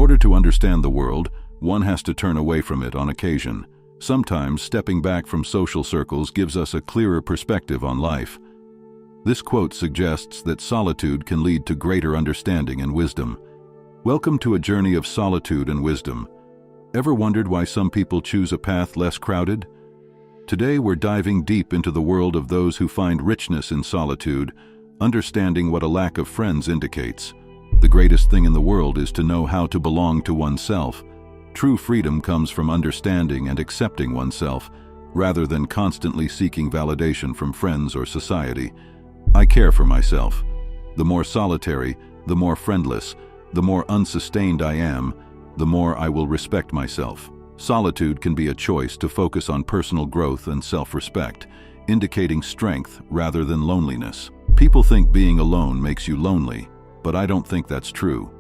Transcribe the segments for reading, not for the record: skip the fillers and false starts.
order to understand the world, one has to turn away from it on occasion. Sometimes stepping back from social circles gives us a clearer perspective on life. This quote suggests that solitude can lead to greater understanding and wisdom. Welcome to a journey of solitude and wisdom. Ever wondered why some people choose a path less crowded? Today we're diving deep into the world of those who find richness in solitude, understanding what a lack of friends indicates. The greatest thing in the world is to know how to belong to oneself. True freedom comes from understanding and accepting oneself, rather than constantly seeking validation from friends or society. I care for myself. The more solitary, the more friendless, the more unsustained I am, the more I will respect myself. Solitude can be a choice to focus on personal growth and self-respect, indicating strength rather than loneliness. People think being alone makes you lonely, but I don't think that's true.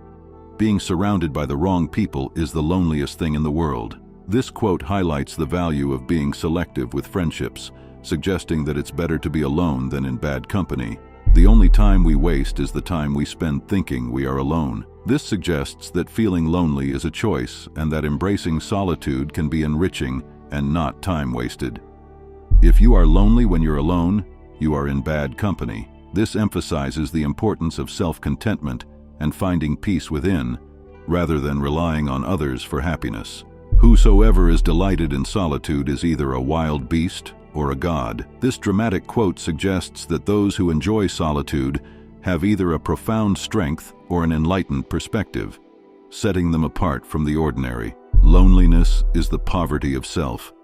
Being surrounded by the wrong people is the loneliest thing in the world. This quote highlights the value of being selective with friendships, suggesting that it's better to be alone than in bad company. The only time we waste is the time we spend thinking we are alone. This suggests that feeling lonely is a choice and that embracing solitude can be enriching and not time wasted. If you are lonely when you're alone, you are in bad company. This emphasizes the importance of self-contentment and finding peace within, rather than relying on others for happiness. Whosoever is delighted in solitude is either a wild beast or a god. This dramatic quote suggests that those who enjoy solitude have either a profound strength or an enlightened perspective, setting them apart from the ordinary. Loneliness is the poverty of self.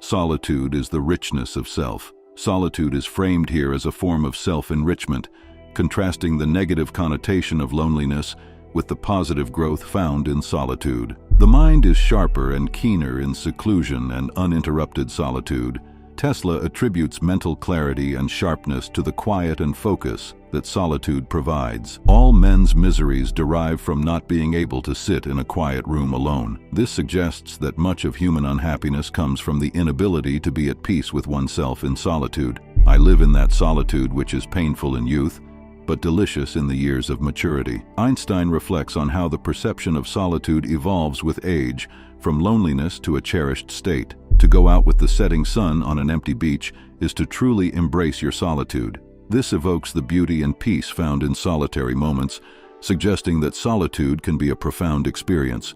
Solitude is the richness of self. Solitude is framed here as a form of self-enrichment, contrasting the negative connotation of loneliness with the positive growth found in solitude. The mind is sharper and keener in seclusion and uninterrupted solitude. Tesla attributes mental clarity and sharpness to the quiet and focus that solitude provides. All men's miseries derive from not being able to sit in a quiet room alone. This suggests that much of human unhappiness comes from the inability to be at peace with oneself in solitude. I live in that solitude which is painful in youth, but delicious in the years of maturity. Einstein reflects on how the perception of solitude evolves with age, from loneliness to a cherished state. To go out with the setting sun on an empty beach is to truly embrace your solitude. This evokes the beauty and peace found in solitary moments, suggesting that solitude can be a profound experience.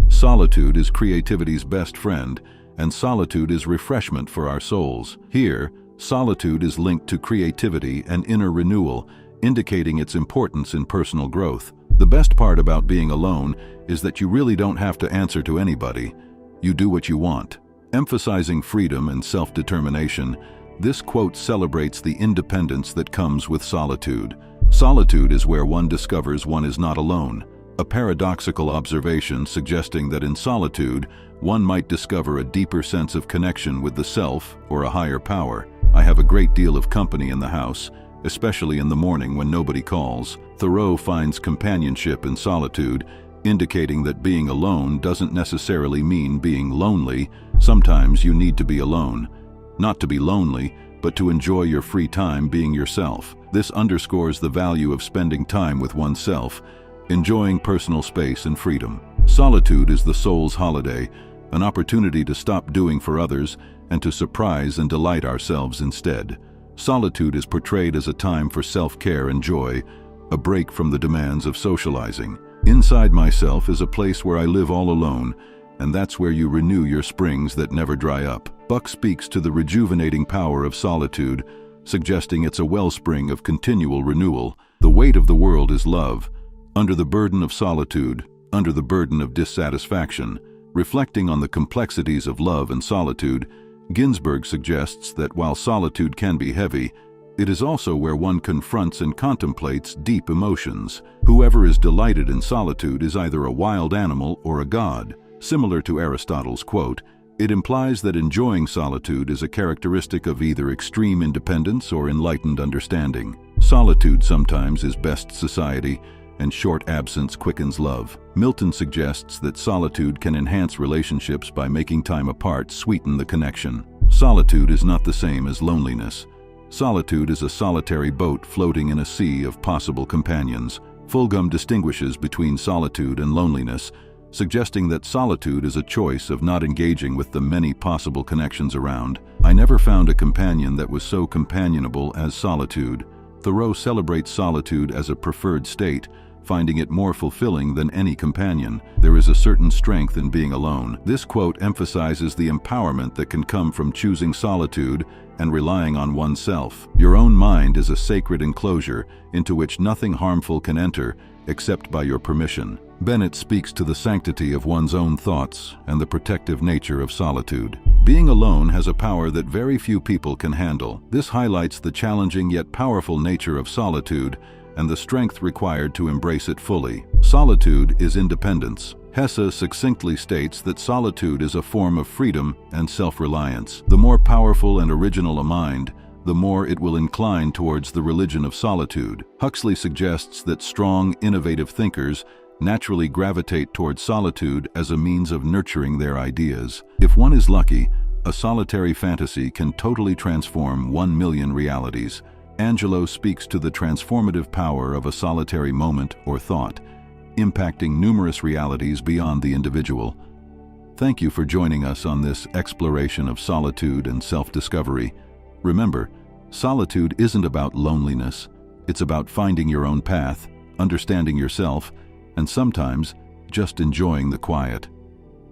Solitude is creativity's best friend, and solitude is refreshment for our souls. Here, solitude is linked to creativity and inner renewal, indicating its importance in personal growth. The best part about being alone is that you really don't have to answer to anybody. You do what you want. Emphasizing freedom and self-determination, this quote celebrates the independence that comes with solitude. Solitude is where one discovers one is not alone, a paradoxical observation suggesting that in solitude, one might discover a deeper sense of connection with the self or a higher power. I have a great deal of company in the house, especially in the morning when nobody calls. Thoreau finds companionship in solitude, indicating that being alone doesn't necessarily mean being lonely. Sometimes you need to be alone. Not to be lonely, but to enjoy your free time being yourself. This underscores the value of spending time with oneself, enjoying personal space and freedom. Solitude is the soul's holiday, an opportunity to stop doing for others and to surprise and delight ourselves instead. Solitude is portrayed as a time for self-care and joy, a break from the demands of socializing. Inside myself is a place where I live all alone, and that's where you renew your springs that never dry up. Buck speaks to the rejuvenating power of solitude, suggesting it's a wellspring of continual renewal. The weight of the world is love, under the burden of solitude, under the burden of dissatisfaction. Reflecting on the complexities of love and solitude, Ginsberg suggests that while solitude can be heavy, it is also where one confronts and contemplates deep emotions. Whoever is delighted in solitude is either a wild animal or a god. Similar to Aristotle's quote, it implies that enjoying solitude is a characteristic of either extreme independence or enlightened understanding. Solitude sometimes is best society, and short absence quickens love. Milton suggests that solitude can enhance relationships by making time apart sweeten the connection. Solitude is not the same as loneliness. Solitude is a solitary boat floating in a sea of possible companions. Fulghum distinguishes between solitude and loneliness, suggesting that solitude is a choice of not engaging with the many possible connections around. I never found a companion that was so companionable as solitude. Thoreau celebrates solitude as a preferred state, finding it more fulfilling than any companion. There is a certain strength in being alone. This quote emphasizes the empowerment that can come from choosing solitude and relying on oneself. Your own mind is a sacred enclosure into which nothing harmful can enter except by your permission. Bennett speaks to the sanctity of one's own thoughts and the protective nature of solitude. Being alone has a power that very few people can handle. This highlights the challenging yet powerful nature of solitude and the strength required to embrace it fully. Solitude is independence. Hesse succinctly states that solitude is a form of freedom and self-reliance. The more powerful and original a mind, the more it will incline towards the religion of solitude. Huxley suggests that strong, innovative thinkers naturally gravitate towards solitude as a means of nurturing their ideas. If one is lucky, a solitary fantasy can totally transform 1,000,000 realities. Angelo speaks to the transformative power of a solitary moment or thought, impacting numerous realities beyond the individual. Thank you for joining us on this exploration of solitude and self-discovery. Remember, solitude isn't about loneliness. It's about finding your own path, understanding yourself, and sometimes just enjoying the quiet.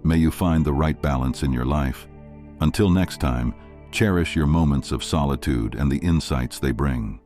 May you find the right balance in your life. Until next time, cherish your moments of solitude and the insights they bring.